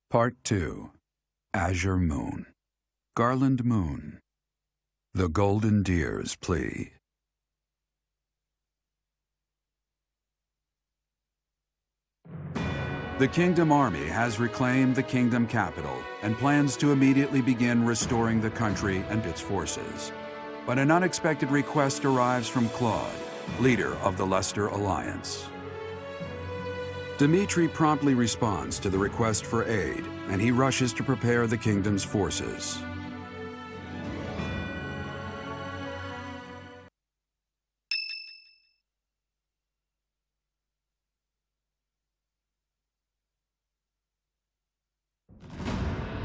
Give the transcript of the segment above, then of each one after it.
Part 2. Azure Moon. Garland Moon. The Golden Deer's Plea. The Kingdom Army has reclaimed the Kingdom capital and plans to immediately begin restoring the country and its forces. But an unexpected request arrives from Claude, leader of the Leicester Alliance. Dimitri promptly responds to the request for aid, and he rushes to prepare the kingdom's forces.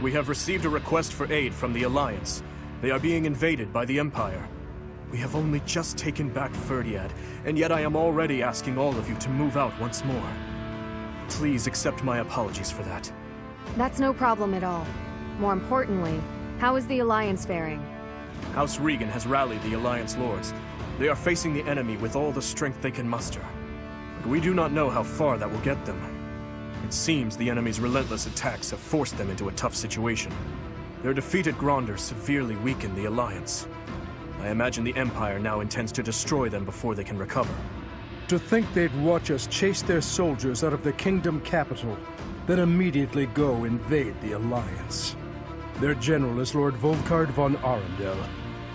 We have received a request for aid from the Alliance. They are being invaded by the Empire. We have only just taken back Fhirdiad, and yet I am already asking all of you to move out once more. Please accept my apologies for that. That's no problem at all. More importantly, how is the Alliance faring? House Regan has rallied the Alliance Lords. They are facing the enemy with all the strength they can muster. But we do not know how far that will get them. It seems the enemy's relentless attacks have forced them into a tough situation. Their defeat at Gronder severely weakened the Alliance. I imagine the Empire now intends to destroy them before they can recover. To think they'd watch us chase their soldiers out of the Kingdom capital, then immediately go invade the Alliance. Their general is Lord Volkhard von Arundel.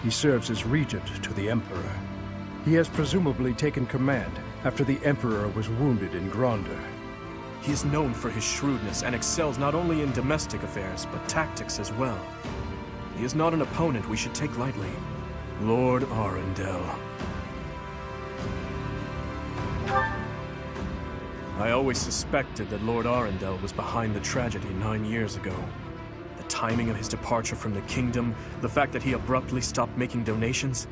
He serves as regent to the Emperor. He has presumably taken command after the Emperor was wounded in Gronder. He is known for his shrewdness and excels not only in domestic affairs, but tactics as well. He is not an opponent we should take lightly. Lord Arundel. I always suspected that Lord Arundel was behind the tragedy 9 years ago. The timing of his departure from the kingdom, the fact that he abruptly stopped making donations,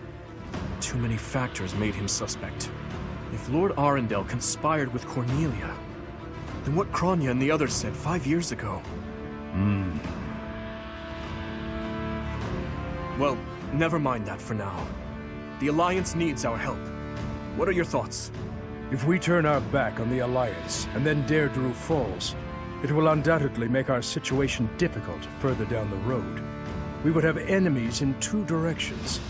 too many factors made him suspect. If Lord Arundel conspired with Cornelia, then what Kronya and the others said 5 years ago? Well, never mind that for now. The Alliance needs our help. What are your thoughts? If we turn our back on the Alliance, and then Derdriu falls, it will undoubtedly make our situation difficult further down the road. We would have enemies in two directions,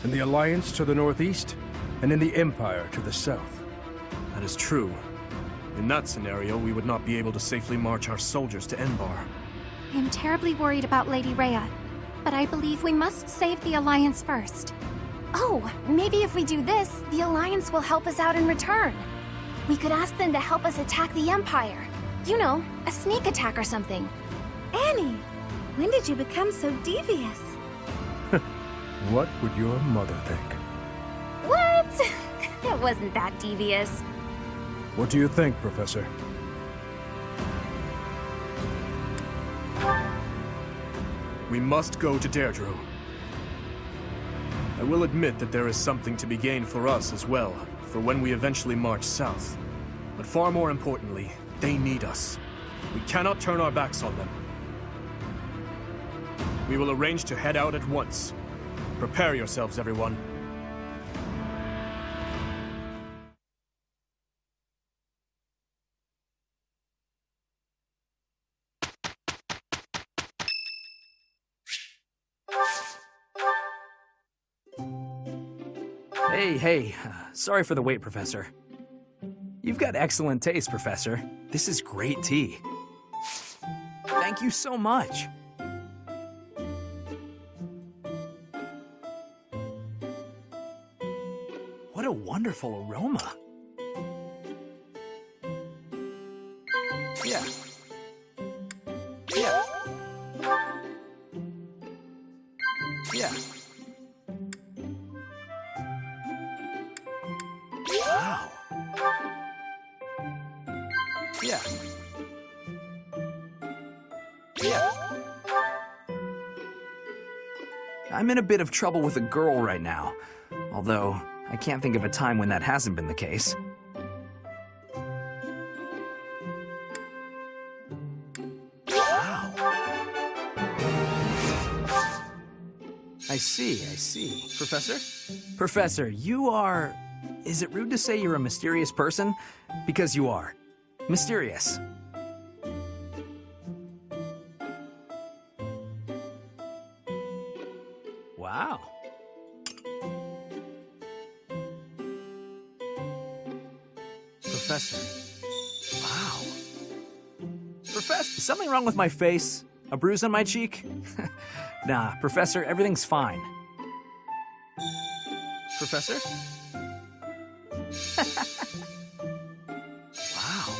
in the Alliance to the northeast, and in the Empire to the south. That is true. In that scenario, we would not be able to safely march our soldiers to Enbarr. I am terribly worried about Lady Rhea, but I believe we must save the Alliance first. Oh, maybe if we do this, the Alliance will help us out in return. We could ask them to help us attack the Empire. You know, a sneak attack or something. Annie, when did you become so devious? What would your mother think? What? It wasn't that devious. What do you think, Professor? We must go to Derdriu. I will admit that there is something to be gained for us as well, for when we eventually march south. But far more importantly, they need us. We cannot turn our backs on them. We will arrange to head out at once. Prepare yourselves, everyone. Hey, sorry for the wait, Professor. You've got excellent taste, Professor. This is great tea. Thank you so much. What a wonderful aroma. Yeah. Yeah. Yeah. Wow. Yeah. Yeah. I'm in a bit of trouble with a girl right now, although I can't think of a time when that hasn't been the case. Wow. I see. Professor? Professor, you are... Is it rude to say you're a mysterious person? Because you are. Mysterious. Professor. Wow. Professor, is something wrong with my face? A bruise on my cheek? Nah, Professor, everything's fine. Professor? Wow.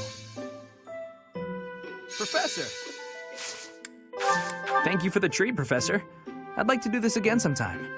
Professor! Thank you for the treat, Professor. I'd like to do this again sometime.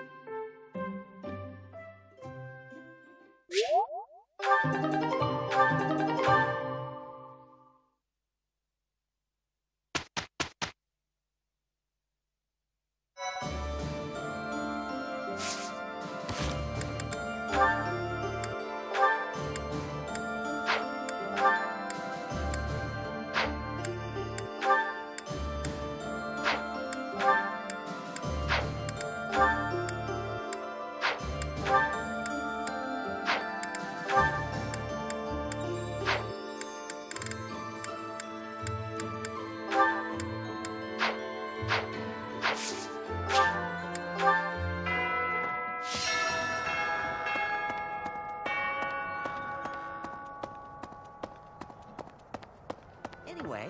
Anyway,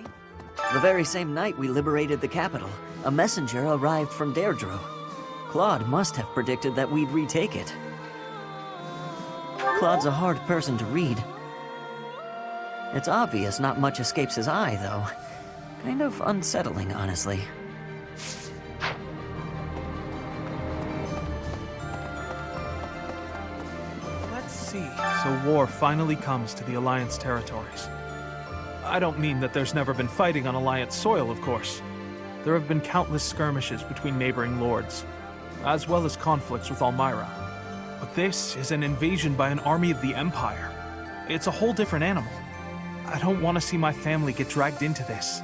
the very same night we liberated the capital, a messenger arrived from Derdriu. Claude must have predicted that we'd retake it. Claude's a hard person to read. It's obvious not much escapes his eye, though. Kind of unsettling, honestly. Let's see. So war finally comes to the Alliance territories. I don't mean that there's never been fighting on Alliance soil, of course. There have been countless skirmishes between neighboring lords, as well as conflicts with Almyra. But this is an invasion by an army of the Empire. It's a whole different animal. I don't want to see my family get dragged into this.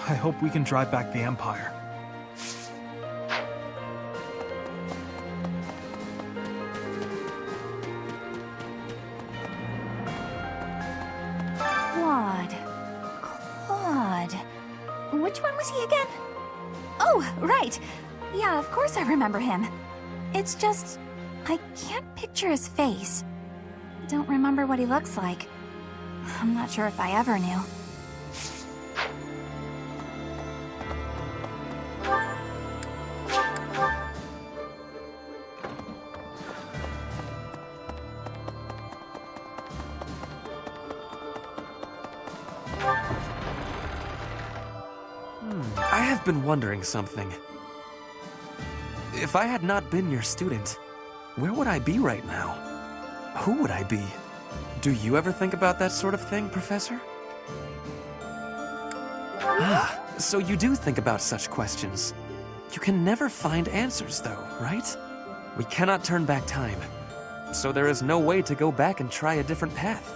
I hope we can drive back the Empire. Claude. Which one was he again? Oh, right. Yeah, of course I remember him. It's just, I can't picture his face. Don't remember what he looks like. I'm not sure if I ever knew. I have been wondering something. If I had not been your student, where would I be right now? Who would I be? Do you ever think about that sort of thing, Professor? Ah, so you do think about such questions. You can never find answers, though, right? We cannot turn back time, so there is no way to go back and try a different path.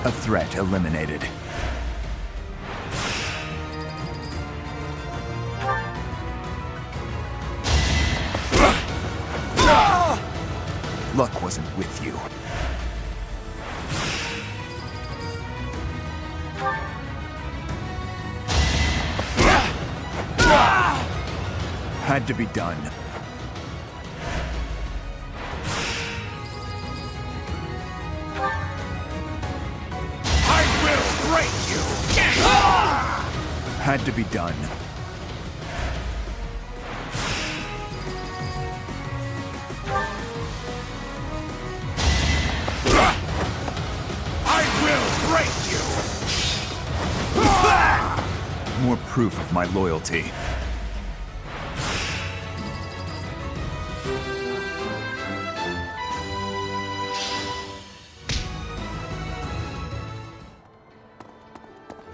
A threat eliminated. Luck wasn't with you. Had to be done. Had to be done. I will break you! More proof of my loyalty.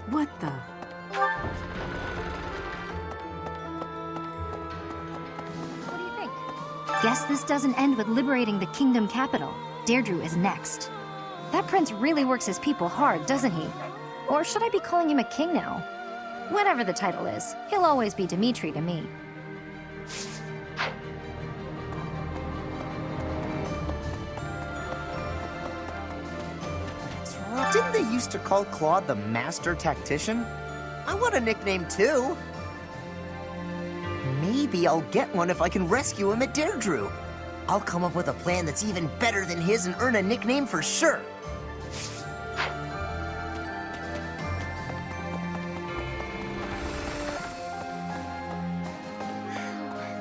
What the? What do you think? Guess this doesn't end with liberating the kingdom capital. Derdriu is next. That prince really works his people hard, doesn't he? Or should I be calling him a king now? Whatever the title is, he'll always be Dimitri to me. Didn't they used to call Claude the Master Tactician? I want a nickname too. Maybe I'll get one if I can rescue him at Derdriu. I'll come up with a plan that's even better than his and earn a nickname for sure.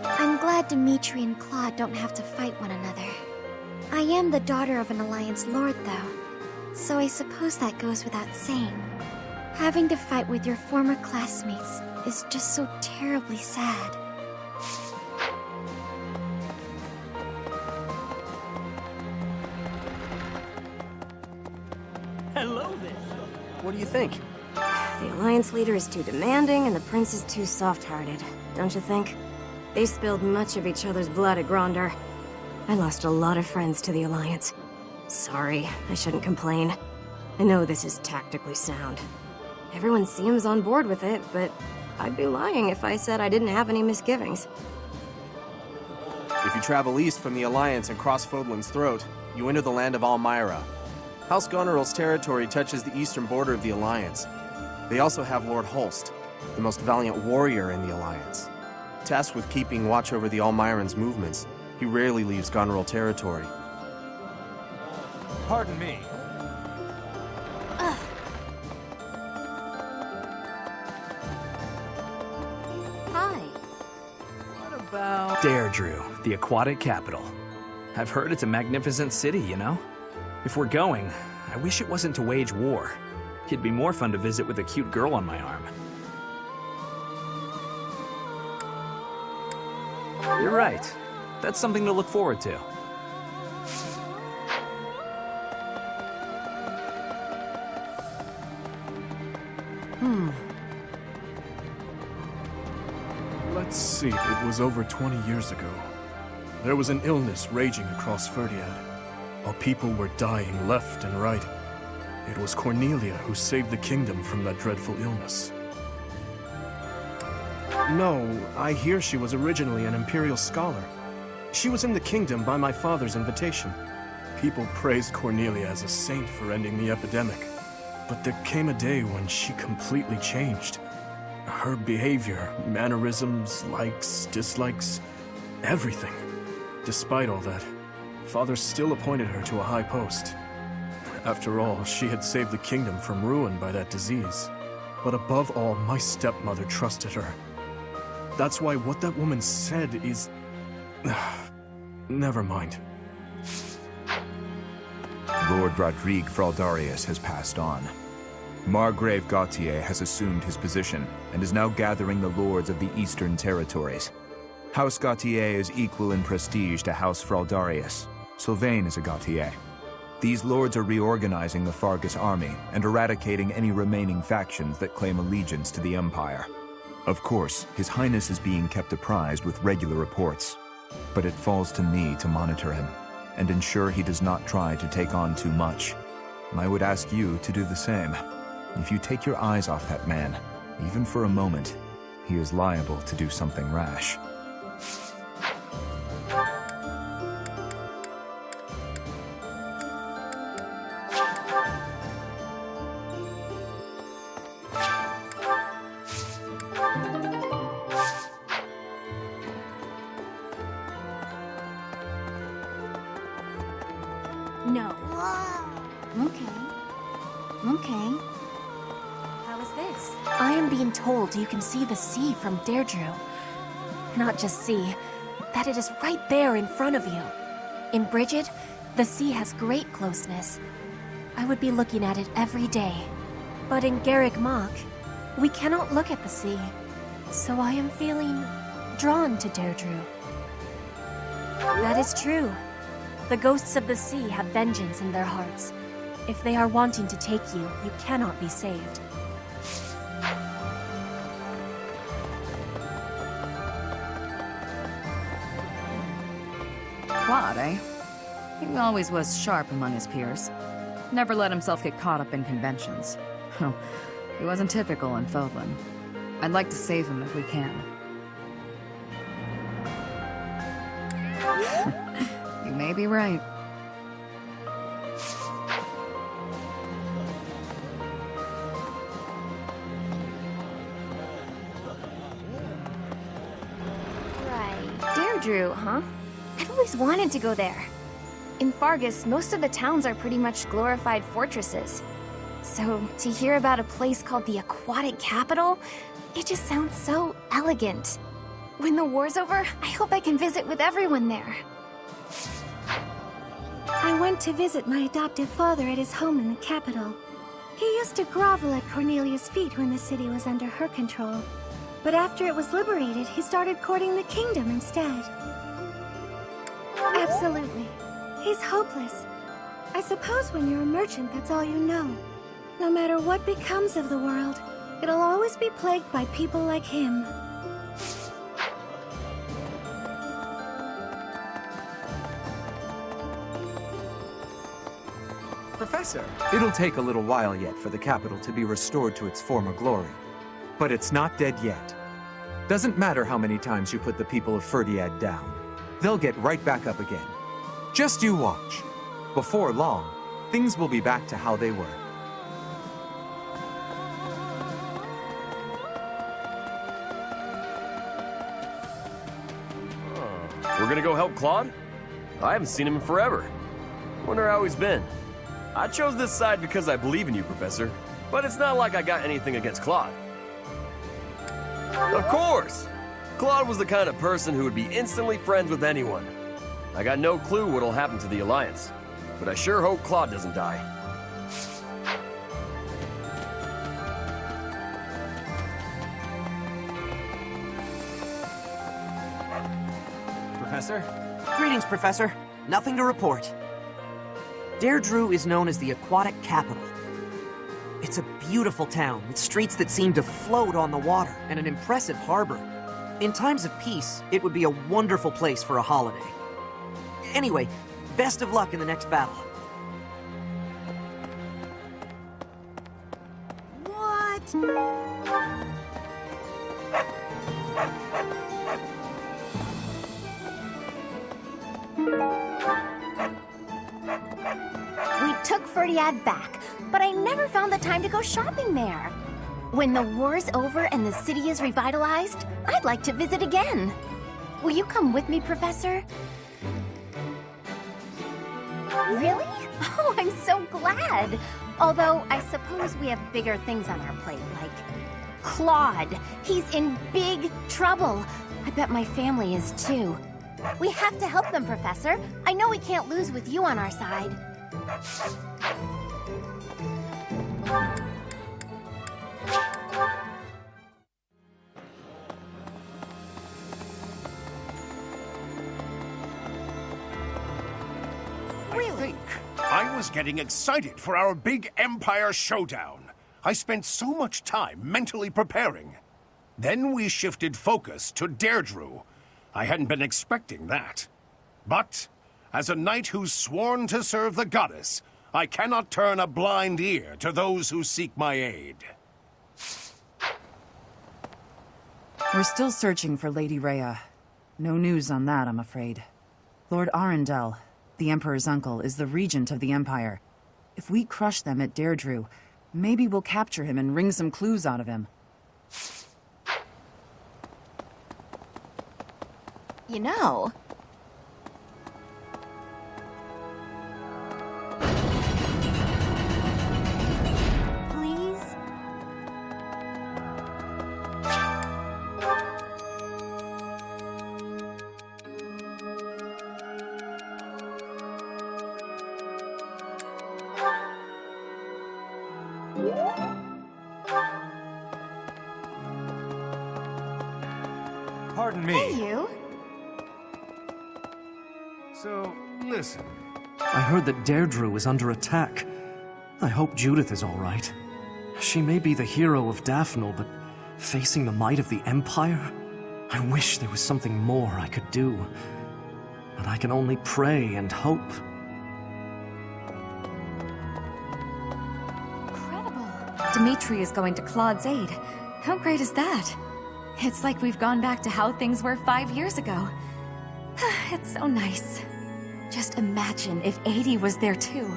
I'm glad Dimitri and Claude don't have to fight one another. I am the daughter of an Alliance Lord, though, so I suppose that goes without saying. Having to fight with your former classmates is just so terribly sad. Hello there. What do you think? The Alliance leader is too demanding and the prince is too soft-hearted, don't you think? They spilled much of each other's blood at Gronder. I lost a lot of friends to the Alliance. Sorry, I shouldn't complain. I know this is tactically sound. Everyone seems on board with it, but I'd be lying if I said I didn't have any misgivings. If you travel east from the Alliance and cross Fodlan's throat, you enter the land of Almyra. House Goneril's territory touches the eastern border of the Alliance. They also have Lord Holst, the most valiant warrior in the Alliance. Tasked with keeping watch over the Almyrans' movements, he rarely leaves Goneril territory. Pardon me. Hi. What about Derdriu, the Aquatic Capital? I've heard it's a magnificent city, you know? If we're going, I wish it wasn't to wage war. It'd be more fun to visit with a cute girl on my arm. You're right. That's something to look forward to. Let's see, it was over 20 years ago. There was an illness raging across Fhirdiad. Our people were dying left and right. It was Cornelia who saved the kingdom from that dreadful illness. No, I hear she was originally an Imperial scholar. She was in the kingdom by my father's invitation. People praised Cornelia as a saint for ending the epidemic. But there came a day when she completely changed. Her behavior, mannerisms, likes, dislikes, everything. Despite all that, Father still appointed her to a high post. After all, she had saved the kingdom from ruin by that disease. But above all, my stepmother trusted her. That's why what that woman said is... Never mind. Lord Rodrigue Fraldarius has passed on. Margrave Gautier has assumed his position and is now gathering the lords of the Eastern Territories. House Gautier is equal in prestige to House Fraldarius. Sylvain is a Gautier. These lords are reorganizing the Fargus army and eradicating any remaining factions that claim allegiance to the Empire. Of course, His Highness is being kept apprised with regular reports, but it falls to me to monitor him and ensure he does not try to take on too much. I would ask you to do the same. If you take your eyes off that man, even for a moment, he is liable to do something rash. No. Okay. How is this? I am being told you can see the sea from Derdriu. Not just see, that it is right there in front of you. In Brigid, the sea has great closeness. I would be looking at it every day. But in Garreg Mach, we cannot look at the sea. So I am feeling drawn to Derdriu. That is true. The ghosts of the sea have vengeance in their hearts. If they are wanting to take you, you cannot be saved. Claude, eh? He always was sharp among his peers. Never let himself get caught up in conventions. He wasn't typical in Fodlan. I'd like to save him if we can. You may be right. Derdriu, huh? I've always wanted to go there. In Fargus, most of the towns are pretty much glorified fortresses. So, to hear about a place called the Aquatic Capital, it just sounds so elegant. When the war's over, I hope I can visit with everyone there. I went to visit my adoptive father at his home in the capital. He used to grovel at Cornelia's feet when the city was under her control. But after it was liberated, he started courting the kingdom instead. Absolutely. He's hopeless. I suppose when you're a merchant, that's all you know. No matter what becomes of the world, it'll always be plagued by people like him. Professor! It'll take a little while yet for the capital to be restored to its former glory. But it's not dead yet. Doesn't matter how many times you put the people of Fhirdiad down. They'll get right back up again. Just you watch. Before long, things will be back to how they were. We're gonna go help Claude? I haven't seen him in forever. Wonder how he's been. I chose this side because I believe in you, Professor. But it's not like I got anything against Claude. Of course! Claude was the kind of person who would be instantly friends with anyone. I got no clue what'll happen to the Alliance, but I sure hope Claude doesn't die. Professor? Greetings, Professor. Nothing to report. Derdriu is known as the Aquatic Capital. It's a beautiful town with streets that seem to float on the water and an impressive harbor. In times of peace, it would be a wonderful place for a holiday. Anyway, best of luck in the next battle. What? We took Fhirdiad back, but I never found the time to go shopping there. When the war's over and the city is revitalized, I'd like to visit again. Will you come with me, Professor? Really? Oh, I'm so glad. Although, I suppose we have bigger things on our plate, like Claude. He's in big trouble. I bet my family is too. We have to help them, Professor. I know we can't lose with you on our side. I was getting excited for our big Empire showdown. I spent so much time mentally preparing. Then we shifted focus to Derdriu. I hadn't been expecting that. But, as a knight who's sworn to serve the goddess, I cannot turn a blind ear to those who seek my aid. We're still searching for Lady Rhea. No news on that, I'm afraid. Lord Arundel, the Emperor's uncle, is the regent of the Empire. If we crush them at Derdriu, maybe we'll capture him and wring some clues out of him. You know... Pardon me. Hey, you. So, listen. I heard that Derdriu is under attack. I hope Judith is all right. She may be the hero of Daphne, but facing the might of the Empire? I wish there was something more I could do. But I can only pray and hope. Incredible. Dimitri is going to Claude's aid. How great is that? It's like we've gone back to how things were 5 years ago. It's so nice. Just imagine if 80 was there too.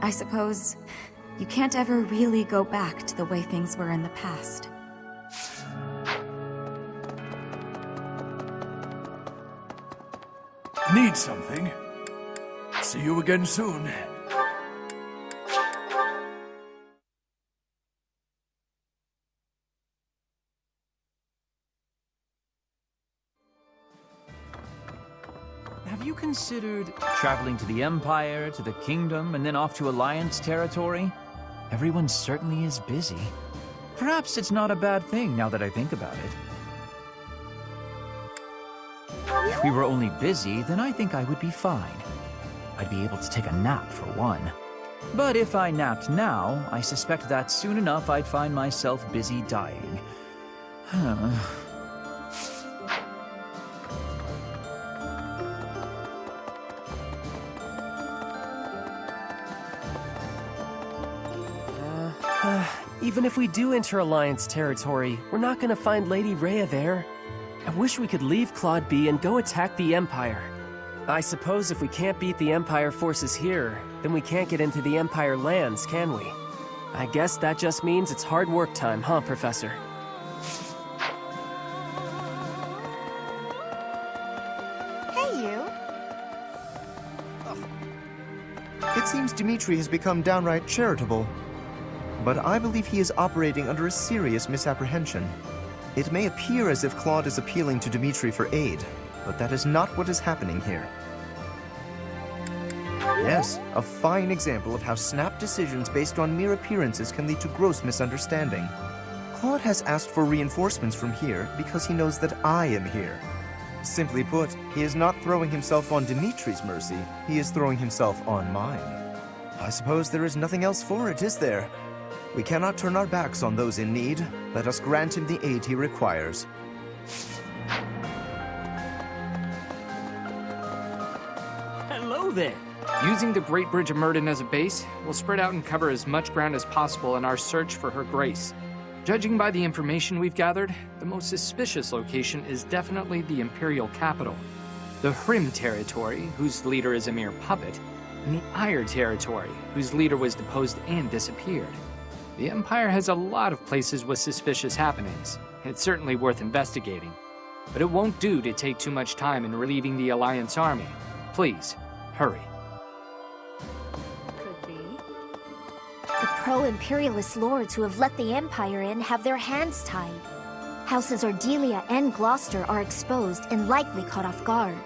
I suppose you can't ever really go back to the way things were in the past. Need something? See you again soon. Have you considered traveling to the Empire, to the Kingdom, and then off to Alliance territory? Everyone certainly is busy. Perhaps it's not a bad thing now that I think about it. If we were only busy, then I think I would be fine. I'd be able to take a nap for one. But if I napped now, I suspect that soon enough I'd find myself busy dying. Even if we do enter Alliance territory, we're not gonna find Lady Rhea there. I wish we could leave Claude be and go attack the Empire. I suppose if we can't beat the Empire forces here, then we can't get into the Empire lands, can we? I guess that just means it's hard work time, huh, Professor? Hey, you! It seems Dimitri has become downright charitable. But I believe he is operating under a serious misapprehension. It may appear as if Claude is appealing to Dimitri for aid, but that is not what is happening here. Yes, a fine example of how snap decisions based on mere appearances can lead to gross misunderstanding. Claude has asked for reinforcements from here because he knows that I am here. Simply put, he is not throwing himself on Dimitri's mercy, he is throwing himself on mine. I suppose there is nothing else for it, is there? We cannot turn our backs on those in need. Let us grant him the aid he requires. Hello there! Using the Great Bridge of Myrden as a base, we'll spread out and cover as much ground as possible in our search for Her Grace. Judging by the information we've gathered, the most suspicious location is definitely the Imperial Capital, the Hrim territory, whose leader is a mere puppet, and the Ire territory, whose leader was deposed and disappeared. The Empire has a lot of places with suspicious happenings. It's certainly worth investigating. But it won't do to take too much time in relieving the Alliance army. Please, hurry. Could be. The pro-imperialist lords who have let the Empire in have their hands tied. Houses Ardelia and Gloucester are exposed and likely caught off guard.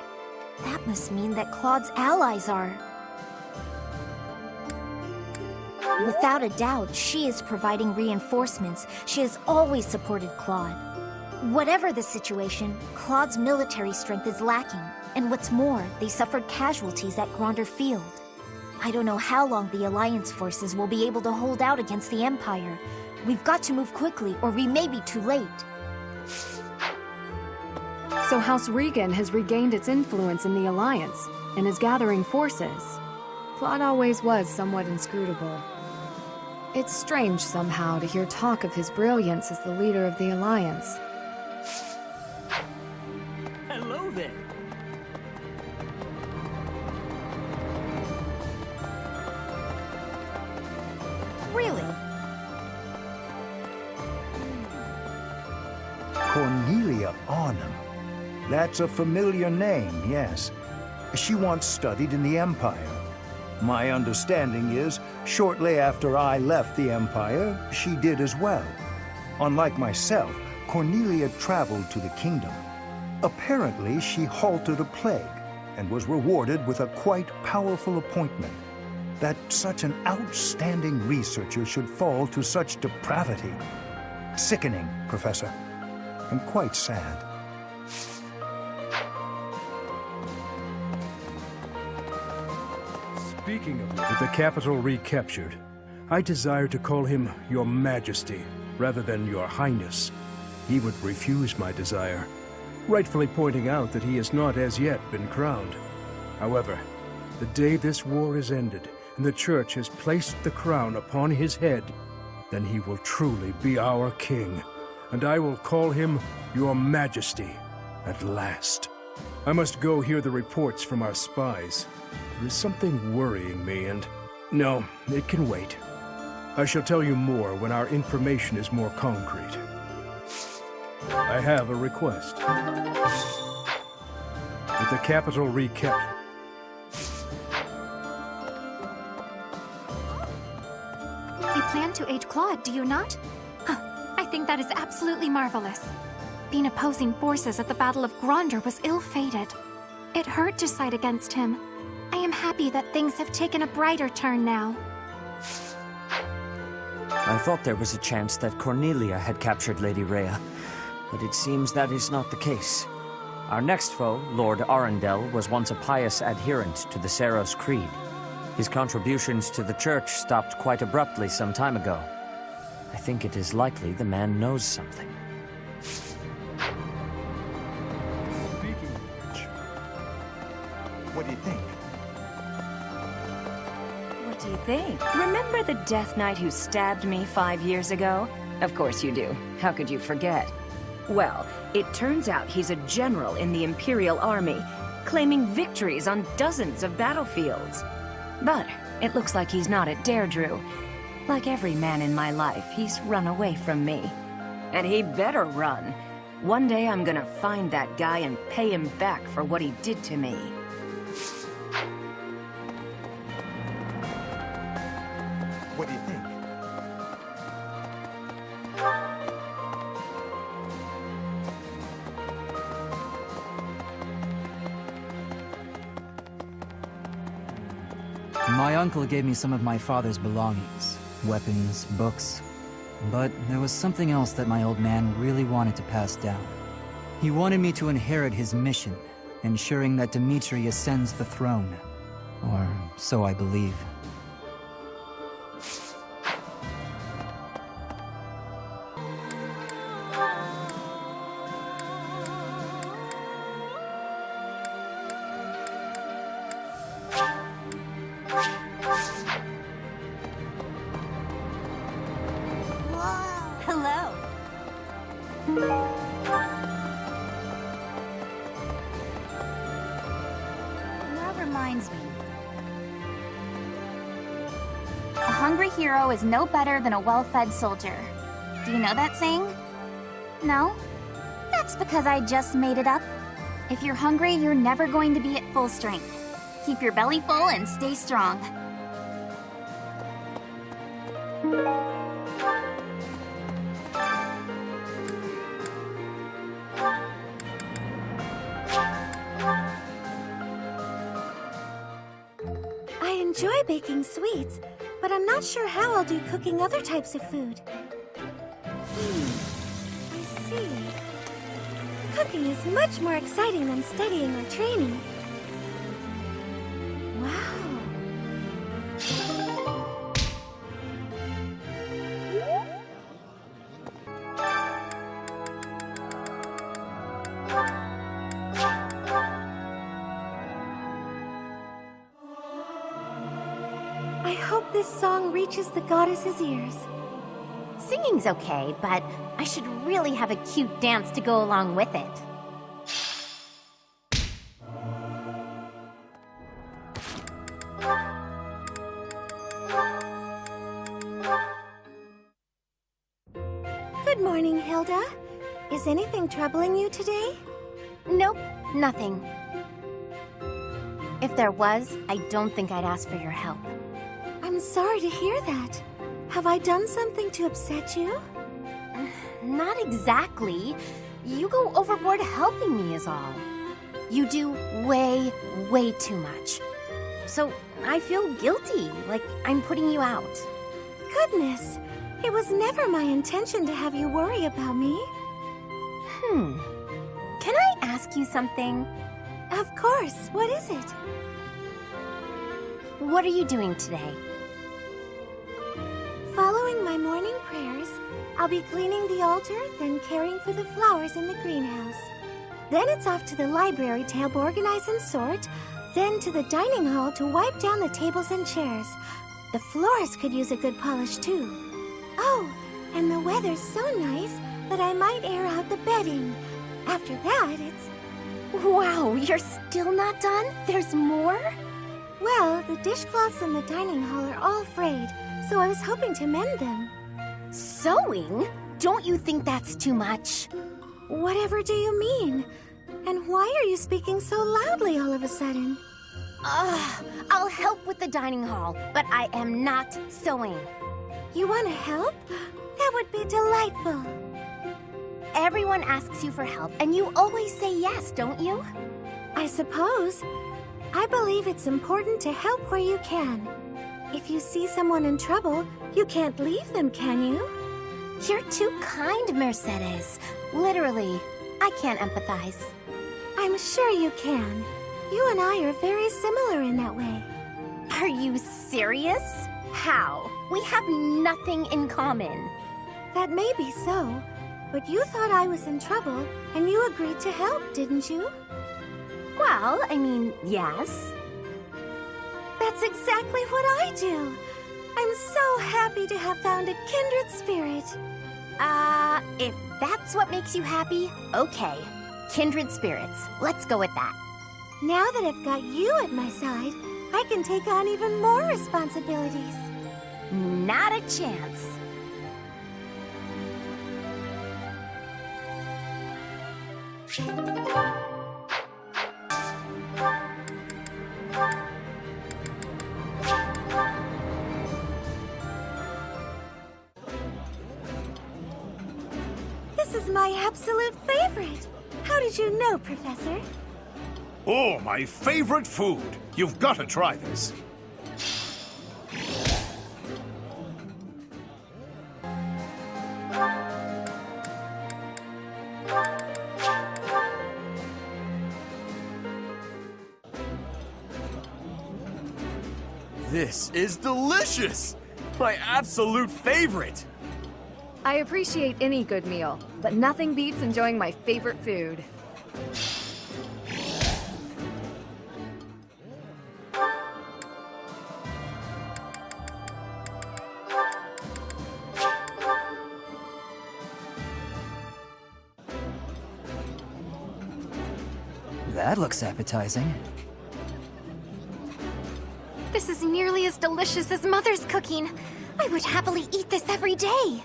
That must mean that Claude's allies are... Without a doubt, she is providing reinforcements. She has always supported Claude. Whatever the situation, Claude's military strength is lacking. And what's more, they suffered casualties at Gronder Field. I don't know how long the Alliance forces will be able to hold out against the Empire. We've got to move quickly, or we may be too late. So House Regan has regained its influence in the Alliance, and is gathering forces. Claude always was somewhat inscrutable. It's strange somehow to hear talk of his brilliance as the leader of the Alliance. Hello there! Really? Cornelia Arnhem. That's a familiar name, yes. She once studied in the Empire. My understanding is, shortly after I left the Empire, she did as well. Unlike myself, Cornelia traveled to the kingdom. Apparently, she halted a plague and was rewarded with a quite powerful appointment. That such an outstanding researcher should fall to such depravity. Sickening, Professor, and quite sad. Speaking of with the capital recaptured, I desire to call him Your Majesty rather than Your Highness. He would refuse my desire, rightfully pointing out that he has not as yet been crowned. However, the day this war is ended and the Church has placed the crown upon his head, then he will truly be our king, and I will call him Your Majesty at last. I must go hear the reports from our spies. There is something worrying me, and... No, it can wait. I shall tell you more when our information is more concrete. I have a request. With the capital recaptured. You plan to aid Claude, do you not? I think that is absolutely marvelous. Being opposing forces at the Battle of Gronder was ill-fated. It hurt to side against him. I am happy that things have taken a brighter turn now. I thought there was a chance that Cornelia had captured Lady Rhea, but it seems that is not the case. Our next foe, Lord Arundel, was once a pious adherent to the Seros Creed. His contributions to the church stopped quite abruptly some time ago. I think it is likely the man knows something. Speaking of which, what do you think? What do you think? Remember the Death Knight who stabbed me 5 years ago? Of course you do. How could you forget? Well, it turns out he's a general in the Imperial Army, claiming victories on dozens of battlefields. But it looks like he's not at Derdriu. Like every man in my life, he's run away from me. And he better run. One day I'm gonna find that guy and pay him back for what he did to me. What do you think? My uncle gave me some of my father's belongings. Weapons, books. But there was something else that my old man really wanted to pass down. He wanted me to inherit his mission, ensuring that Dimitri ascends the throne. Or so I believe. Hello. That reminds me. A hungry hero is no better than a well-fed soldier. Do you know that saying? No? That's because I just made it up. If you're hungry, you're never going to be at full strength. Keep your belly full and stay strong. I enjoy baking sweets, but I'm not sure how I'll do cooking other types of food. I see. Cooking is much more exciting than studying or training. Wow. I hope this song reaches the goddess's ears. Singing's okay, but I should really have a cute dance to go along with it. Good morning, Hilda. Is anything troubling you today? Nope, nothing. If there was, I don't think I'd ask for your help. I'm sorry to hear that. Have I done something to upset you? Not exactly. You go overboard helping me is all. You do way, way too much. So I feel guilty, like I'm putting you out. Goodness, it was never my intention to have you worry about me. Can I ask you something? Of course, what is it? What are you doing today? Following my morning prayers, I'll be cleaning the altar, then caring for the flowers in the greenhouse. Then it's off to the library to help organize and sort, then to the dining hall to wipe down the tables and chairs. The floors could use a good polish too. Oh, and the weather's so nice that I might air out the bedding. After that, it's... Wow, you're still not done? There's more? Well, the dishcloths in the dining hall are all frayed, so I was hoping to mend them. Sewing? Don't you think that's too much? Whatever do you mean? And why are you speaking so loudly all of a sudden? I'll help with the dining hall, but I am not sewing. You want to help? That would be delightful. Everyone asks you for help, and you always say yes, don't you? I suppose. I believe it's important to help where you can. If you see someone in trouble, you can't leave them, can you? You're too kind, Mercedes. Literally, I can't empathize. I'm sure you can. You and I are very similar in that way. Are you serious? How? We have nothing in common. That may be so, but you thought I was in trouble, and you agreed to help, didn't you? Well, I mean, yes. That's exactly what I do. I'm so happy to have found a kindred spirit. If that's what makes you happy, okay. Kindred spirits. Let's go with that. Now that I've got you at my side, I can take on even more responsibilities. Not a chance. This is my absolute favorite. How did you know, Professor? Oh, my favorite food. You've got to try this. This is delicious! My absolute favorite! I appreciate any good meal, but nothing beats enjoying my favorite food. That looks appetizing. This is nearly as delicious as Mother's cooking. I would happily eat this every day.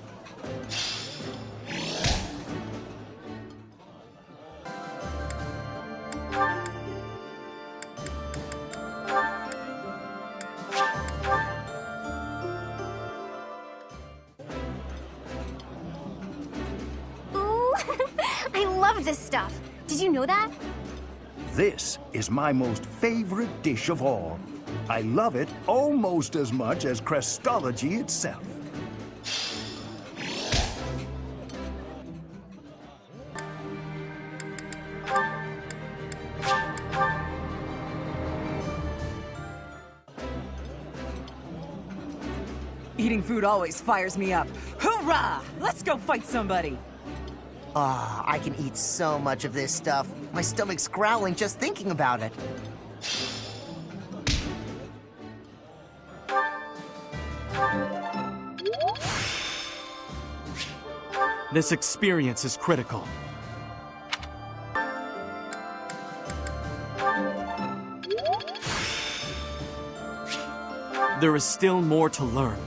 Ooh, I love this stuff. Did you know that? This is my most favorite dish of all. I love it almost as much as Crestology itself. Eating food always fires me up. Hoorah! Let's go fight somebody! I can eat so much of this stuff. My stomach's growling just thinking about it. This experience is critical. There is still more to learn.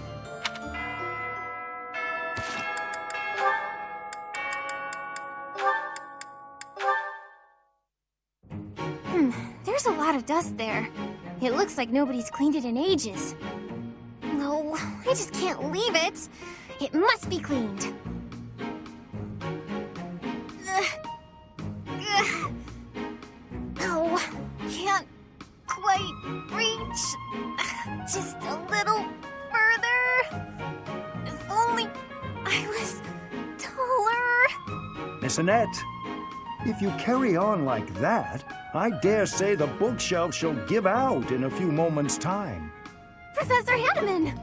There's a lot of dust there. It looks like nobody's cleaned it in ages. No, I just can't leave it. It must be cleaned. No, can't quite reach. Just a little further. If only I was taller. Miss Annette, if you carry on like that, I dare say the bookshelf shall give out in a few moments' time. Professor Hanneman!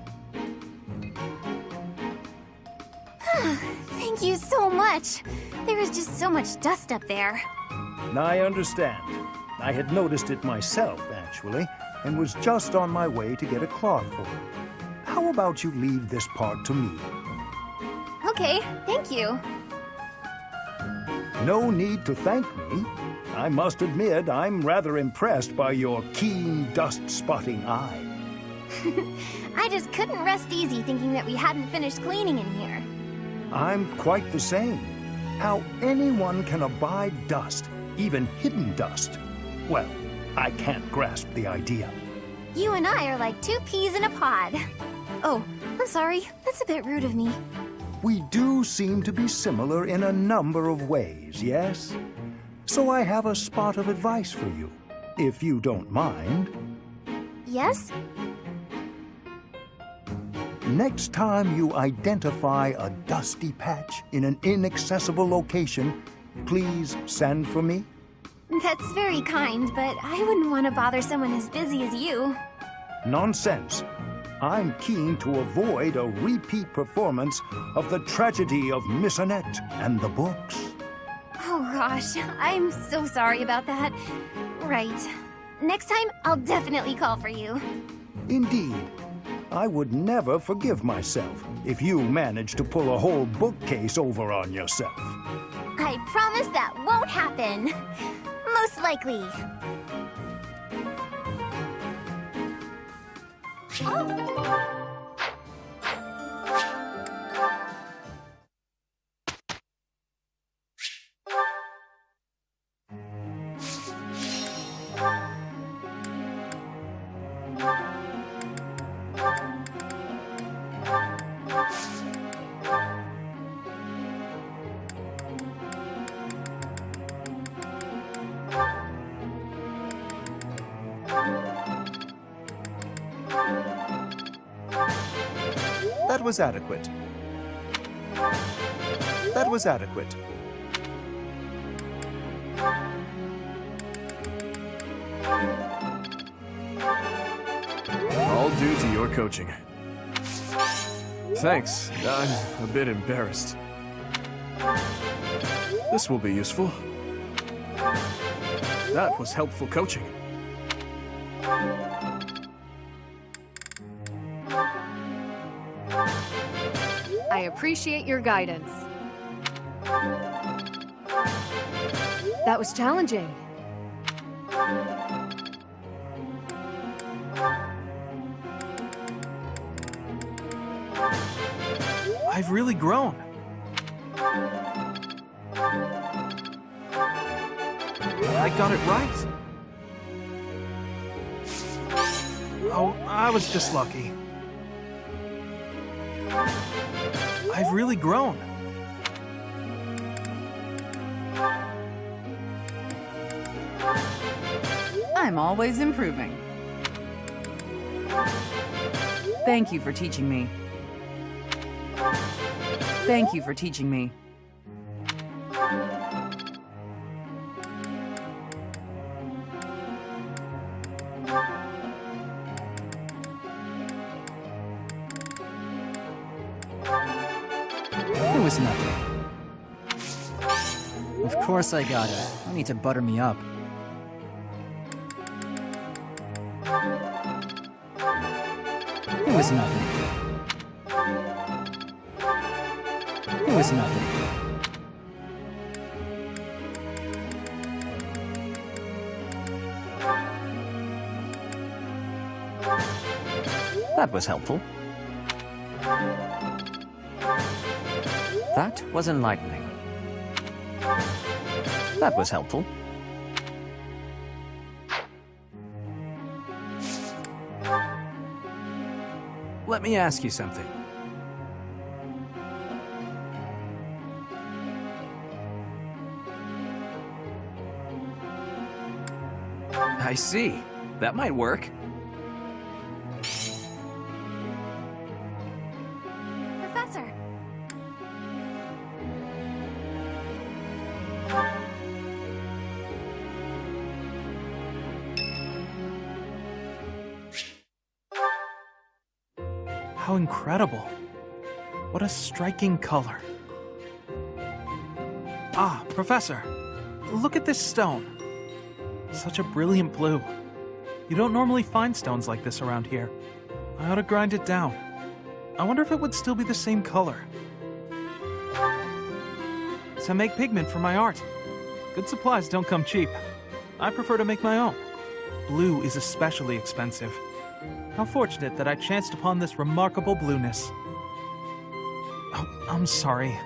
Thank you so much. There is just so much dust up there. I understand. I had noticed it myself, actually, and was just on my way to get a cloth for it. How about you leave this part to me? Okay, thank you. No need to thank me. I must admit, I'm rather impressed by your keen dust-spotting eye. I just couldn't rest easy thinking that we hadn't finished cleaning in here. I'm quite the same. How anyone can abide dust even hidden dust. Well, I can't grasp the idea. You and I are like two peas in a pod. Oh, I'm sorry. That's a bit rude of me. We do seem to be similar in a number of ways, yes? So I have a spot of advice for you, if you don't mind. Yes? Next time you identify a dusty patch in an inaccessible location, please send for me. That's very kind, but I wouldn't want to bother someone as busy as you. Nonsense. I'm keen to avoid a repeat performance of the tragedy of Miss Annette and the books. Oh gosh, I'm so sorry about that. Right. Next time, I'll definitely call for you. Indeed. I would never forgive myself if you managed to pull a whole bookcase over on yourself. I promise that won't happen. Most likely. That was adequate. That was adequate. All due to your coaching. Thanks. I'm a bit embarrassed. This will be useful. That was helpful coaching. I appreciate your guidance. That was challenging. I've really grown. I got it right. Oh, I was just lucky. I've really grown. I'm always improving. Thank you for teaching me. Thank you for teaching me. It was nothing. Of course I got it. No need to butter me up. It was nothing. It was nothing. That was helpful. That was enlightening. That was helpful. Let me ask you something. I see. That might work. Professor. How incredible. What a striking color. Ah, Professor, look at this stone. Such a brilliant blue. You don't normally find stones like this around here. I ought to grind it down. I wonder if it would still be the same color. To make pigment for my art. Good supplies don't come cheap. I prefer to make my own. Blue is especially expensive. How fortunate that I chanced upon this remarkable blueness. Oh, I'm sorry.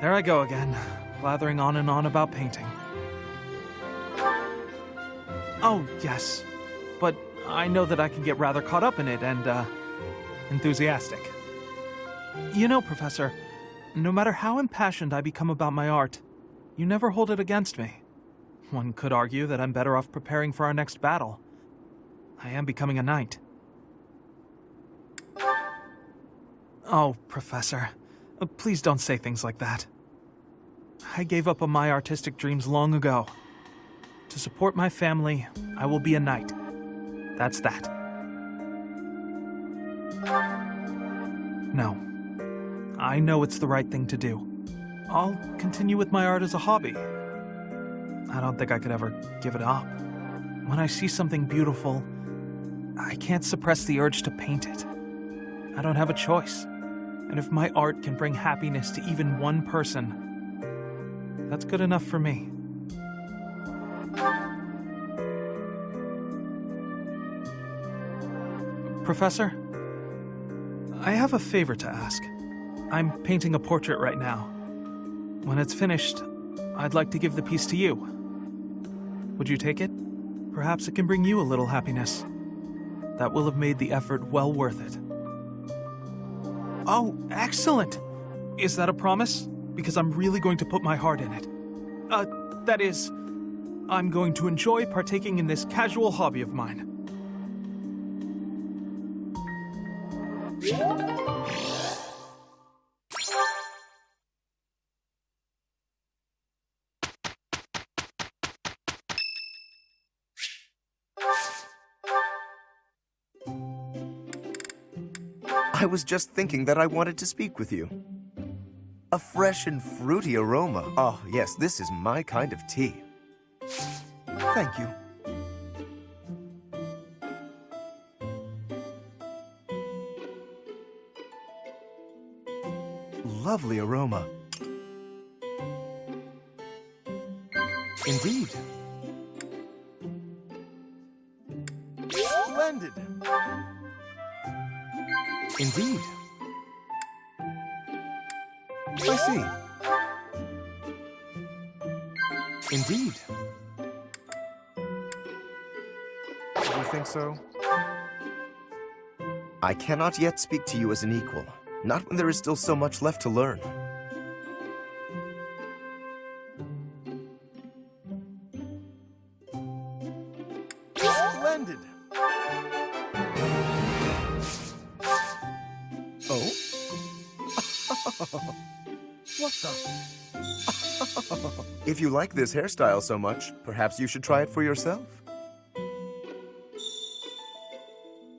There I go again, blathering on and on about painting. Oh, yes. But I know that I can get rather caught up in it and, enthusiastic. You know, Professor, no matter how impassioned I become about my art, you never hold it against me. One could argue that I'm better off preparing for our next battle. I am becoming a knight. Oh, Professor, please don't say things like that. I gave up on my artistic dreams long ago. To support my family, I will be a knight. That's that. No. I know it's the right thing to do. I'll continue with my art as a hobby. I don't think I could ever give it up. When I see something beautiful, I can't suppress the urge to paint it. I don't have a choice. And if my art can bring happiness to even one person, that's good enough for me. Professor, I have a favor to ask. I'm painting a portrait right now. When it's finished, I'd like to give the piece to you. Would you take it? Perhaps it can bring you a little happiness. That will have made the effort well worth it. Oh, excellent! Is that a promise? Because I'm really going to put my heart in it. That is, I'm going to enjoy partaking in this casual hobby of mine. I was just thinking that I wanted to speak with you. A fresh and fruity aroma. Oh, yes, this is my kind of tea. Thank you. Lovely aroma. Indeed. Splendid. Indeed. I see. Indeed. Do you think so? I cannot yet speak to you as an equal, not when there is still so much left to learn. Splendid. Oh? What the? If you like this hairstyle so much, perhaps you should try it for yourself.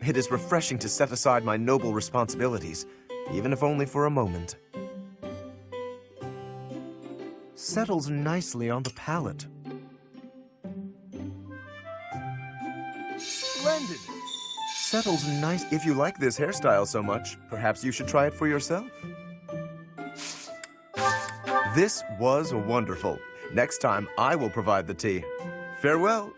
It is refreshing to set aside my noble responsibilities, even if only for a moment. Settles nicely on the palate. Splendid! Settles nice. If you like this hairstyle so much, perhaps you should try it for yourself. This was wonderful. Next time, I will provide the tea. Farewell.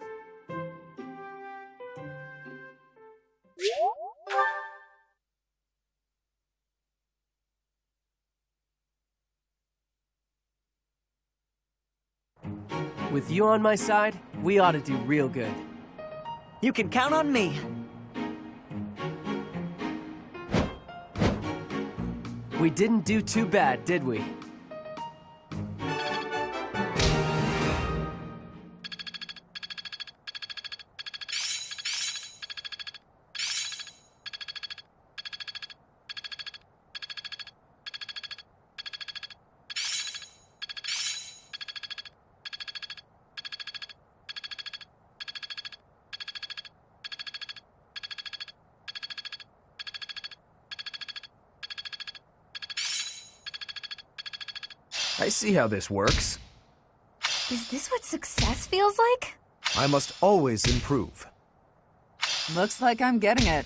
With you on my side, we ought to do real good. You can count on me. We didn't do too bad, did we? I see how this works. Is this what success feels like? I must always improve. Looks like I'm getting it.